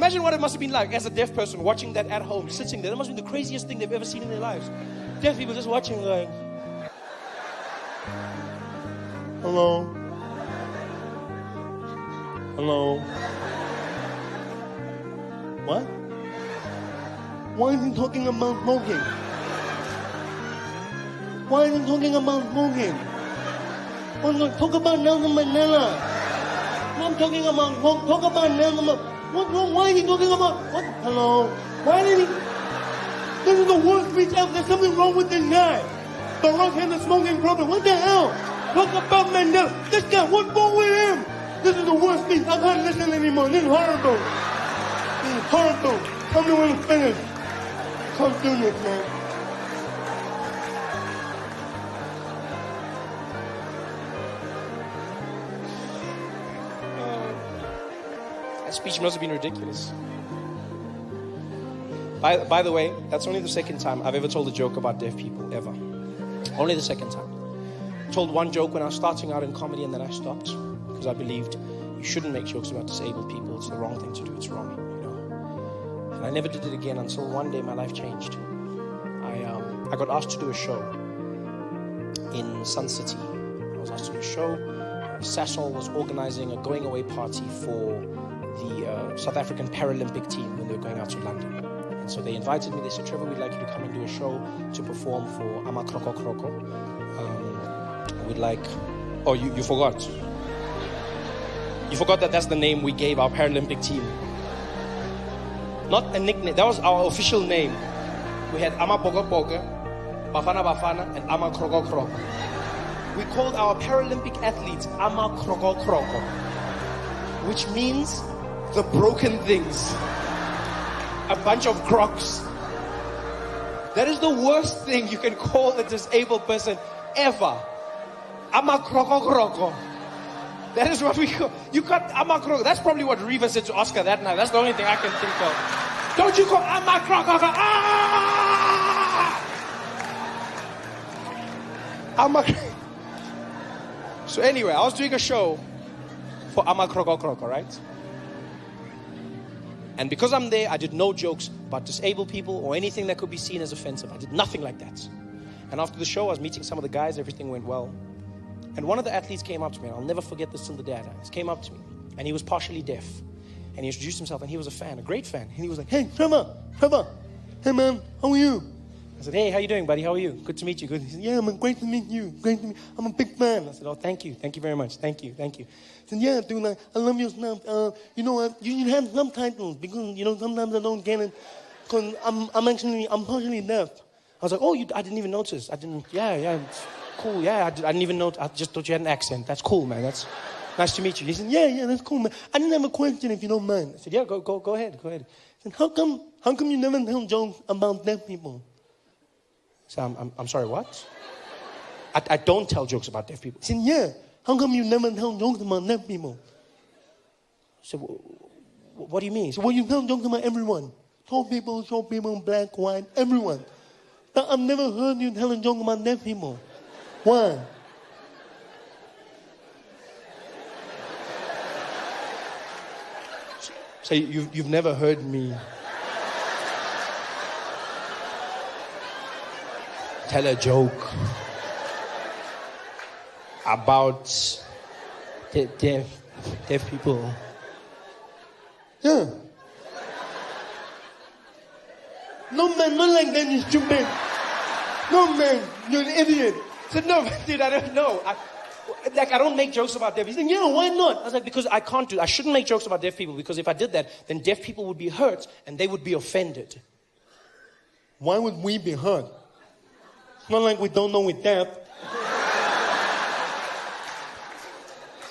Imagine what it must have been like as a deaf person watching that at home, sitting there. That must have been the craziest thing they've ever seen in their lives. Deaf people just watching like, hello. Hello. What? Why is he talking about smoking? Why is he talking about smoking? Talk about Nelson Mandela. I'm talking about, talk about Nelson Mandela. What's wrong? Why is he talking about, what? Hello? Why did he? This is the worst speech ever. There's something wrong with this guy. The Rock has a smoking problem. What the hell? Talk about Mandela. This guy, what's wrong with him? This is the worst speech. I can't listen anymore. This is horrible. This is horrible. Tell me when it's finished. I can't do this, man. That speech must have been ridiculous. By the way, that's only the second time I've ever told a joke about deaf people, ever. Only the second time. I told one joke when I was starting out in comedy and then I stopped because I believed you shouldn't make jokes about disabled people. It's the wrong thing to do. It's wrong, you know. And I never did it again until one day my life changed. I got asked to do a show in Sun City. I was asked to do a show. Sasol was organizing a going away party for the South African Paralympic team when they were going out to London. And so they invited me. They said, Trevor, we'd like you to come and do a show to perform for Ama Kroko Kroko. We'd like... Oh, you forgot. You forgot that that's the name we gave our Paralympic team. Not a nickname. That was our official name. We had Ama Boga Boga, Bafana Bafana, and Ama Kroko Kroko. We called our Paralympic athletes Ama Kroko Kroko, which means the broken things. A bunch of crocs. That is the worst thing you can call a disabled person ever. Ama Kroko Kroko. That is what we call. You got Ama Kroko. That's probably what Reva said to Oscar that night. That's the only thing I can think of. Don't you call Ama Kroko Kroko? Ah! Ama. So anyway, I was doing a show for Ama Kroko Kroko, right? And because I'm there, I did no jokes about disabled people or anything that could be seen as offensive. I did nothing like that. And after the show, I was meeting some of the guys. Everything went well. And one of the athletes came up to me, and I'll never forget this till the day I die. He came up to me, and he was partially deaf. And he introduced himself, and he was a fan, a great fan. And he was like, hey, Trevor, hey, man, how are you? I said, hey, how you doing, buddy? How are you? Good to meet you. Good. He said, yeah, man, great to meet you. Great to meet you. I'm a big fan. I said, oh, thank you. Thank you very much. Thank you. He said, yeah, dude, I love your stuff. You know, you have subtitles because, you know, sometimes I don't get it because I'm partially deaf. I was like, oh, I didn't even notice. Yeah, it's cool. Yeah, I didn't even know. I just thought you had an accent. That's cool, man. That's nice to meet you. He said, yeah, that's cool, man. I didn't have a question if you don't mind. I said, yeah, go ahead. He said, how come you never tell jokes about deaf people? So I'm sorry, what? I don't tell jokes about deaf people. He said, yeah. How come you never tell jokes about deaf people? I said, what do you mean? He said, well, you tell jokes about everyone. Tall people, short people, black, white, everyone. But I've never heard you tell a joke about deaf people. Why? So you've never heard me tell a joke about deaf people? Yeah. No, man, not like that, you stupid. No, man, you're an idiot. I said, no, dude, I don't know. I don't make jokes about deaf people. He said, yeah, why not? I was like, because I shouldn't make jokes about deaf people, because if I did that, then deaf people would be hurt and they would be offended. Why would we be hurt? It's not like we don't know we're deaf.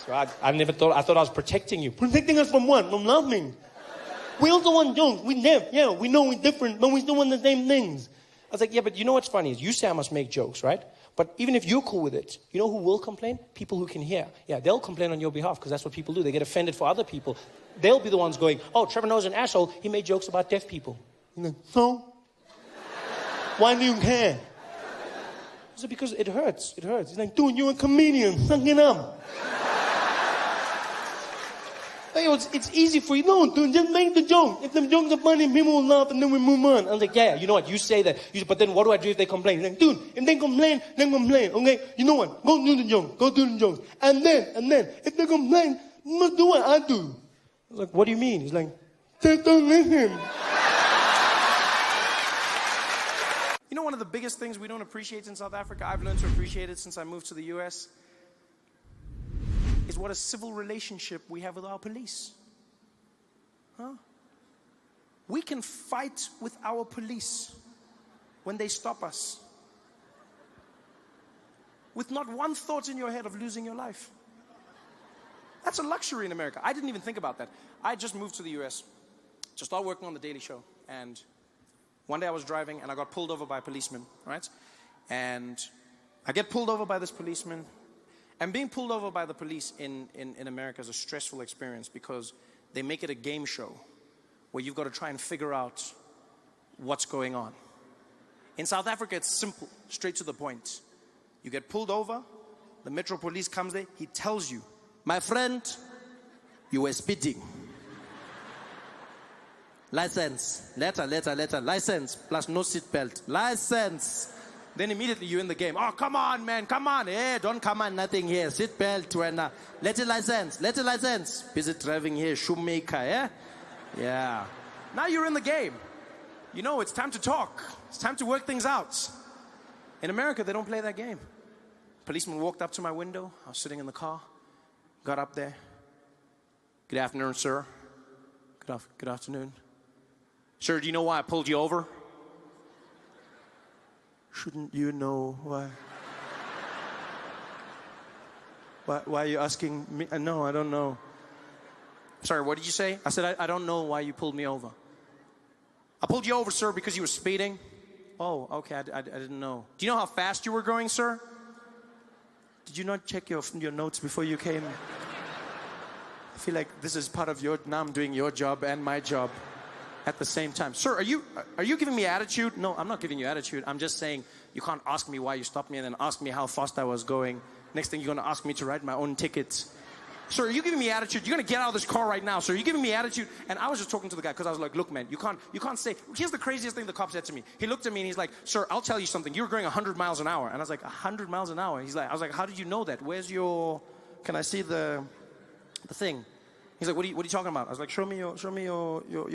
So I thought I was protecting you. Protecting us from what? From laughing. We also want jokes. We're deaf. Yeah, we know we're different, but we still want the same things. I was like, yeah, but you know what's funny is you say I must make jokes, right? But even if you're cool with it, you know who will complain? People who can hear. Yeah, they'll complain on your behalf because that's what people do. They get offended for other people. They'll be the ones going, oh, Trevor Noah's an asshole. He made jokes about deaf people. Like, so? Why do you care? I said, because it hurts. It hurts. He's like, dude, you're a comedian. Suck it up. It's easy for you. No, dude, just make the joke. If the jokes are funny, people will laugh and then we move on. I was like, yeah, you know what? You say that. But then what do I do if they complain? He's like, dude, if they complain, then complain. Okay, you know what? Go do the joke. Go do the jokes. And then, if they complain, you must do what I do. I was like, what do you mean? He's like, just don't listen. You know, one of the biggest things we don't appreciate in South Africa, I've learned to appreciate it since I moved to the US, is what a civil relationship we have with our police. Huh? We can fight with our police when they stop us, with not one thought in your head of losing your life. That's a luxury in America. I didn't even think about that. I just moved to the US to start working on The Daily Show, and one day I was driving and I got pulled over by a policeman, right? And I get pulled over by this policeman. And being pulled over by the police in America is a stressful experience because they make it a game show where you've got to try and figure out what's going on. In South Africa, it's simple, straight to the point. You get pulled over, the Metro Police comes there, he tells you, my friend, you were speeding. License, letter, license, plus no seatbelt, license. Then immediately you're in the game. Oh, come on, man, come on. Hey, don't come on, nothing here. Seatbelt, when letter license. Busy driving here, shoemaker, yeah? Yeah. Now you're in the game. You know, it's time to talk. It's time to work things out. In America, they don't play that game. Policeman walked up to my window. I was sitting in the car. Got up there. Good afternoon, sir. Good afternoon. Sir, do you know why I pulled you over? Shouldn't you know why? Why are you asking me? No, I don't know. Sorry, what did you say? I said, I don't know why you pulled me over. I pulled you over, sir, because you were speeding. Oh, okay, I didn't know. Do you know how fast you were going, sir? Did you not check your notes before you came? I feel like this is part of now I'm doing your job and my job at the same time. Sir, are you giving me attitude? No, I'm not giving you attitude. I'm just saying you can't ask me why you stopped me and then ask me how fast I was going. Next thing you're going to ask me to write my own ticket. Sir, are you giving me attitude? You're going to get out of this car right now, sir. Are you giving me attitude? And I was just talking to the guy because I was like, look, man, you can't say. Here's the craziest thing the cop said to me. He looked at me and he's like, sir, I'll tell you something. You were going 100 miles an hour. And I was like, 100 miles an hour? I was like, how did you know that? Where's your, can I see the thing? He's like, what are you talking about? I was like, show me your